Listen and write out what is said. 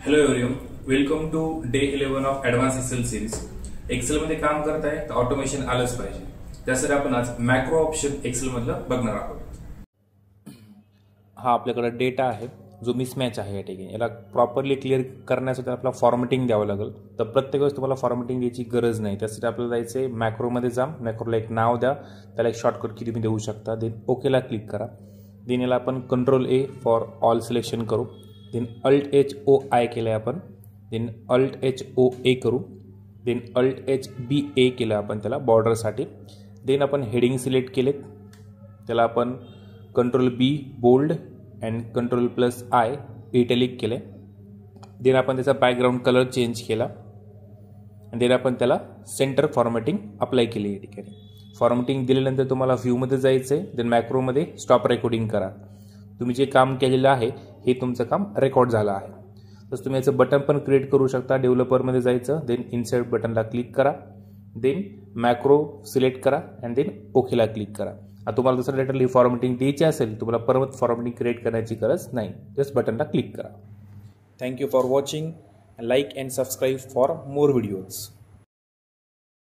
Hello everyone, welcome to day 11 of advance excel series. एक्सेलमध्ये काम करत आहे तर ऑटोमेशन आलंच पाहिजे. त्यासाठी आपण आज मॅक्रो ऑप्शन एक्सेलमधलं बघणार आहोत. हा आपल्याकडे डेटा आहे जो मिसमॅच आहे या ठिकाणी. याला प्रॉपरली क्लिअर करण्यासाठी आपल्याला फॉर्मॅटिंग द्यावं लागेल. तर प्रत्येक वेळेस तुम्हाला फॉर्मॅटिंग द्यायची गरज नाही. त्यासाठी आपल्याला जायचं आहे मॅक्रोमध्ये जा. मॅक्रोला एक नाव द्या, त्याला एक शॉर्टकट की तुम्ही देऊ शकता. देन ओकेला क्लिक करा. देन याला आपण कंट्रोल-A फॉर ऑल सिलेक्शन करू. देन Alt-H-O-I केलं आहे आपण. देन Alt-H-O-A करू. देन Alt-H-B-A केलं आपण त्याला बॉर्डरसाठी. देन आपण हेडिंग सिलेक्ट केलेत, त्याला आपण कंट्रोल-B बोल्ड अँड कंट्रोल+I इटॅलिक केले. देन आपण त्याचा बॅकग्राऊंड कलर चेंज केला. देन आपण त्याला सेंटर फॉर्मॅटिंग अप्लाय केली. या ठिकाणी फॉर्मॅटिंग दिल्यानंतर तुम्हाला व्ह्यूमध्ये जायचं आहे. देन मॅक्रोमध्ये स्टॉप रेकॉर्डिंग करा. तुम्ही जे काम केलेलं आहे हे तुमचं काम रेकॉर्ड झालं आहे. तसं तुम्ही याचं बटन पण क्रिएट करू शकता. डेव्हलपरमध्ये जायचं, देन इन्सर्ट बटनला क्लिक करा. देन मॅक्रो सिलेक्ट करा अँड देन ओकेला क्लिक करा. आता तुम्हाला दुसऱ्या डेटाला फॉर्मॅटिंग द्यायची असेल, तुम्हाला परत फॉर्मॅटिंग क्रिएट करण्याची गरज नाही. जस्ट बटनला क्लिक करा. Thank you for watching. Like and subscribe for more videos.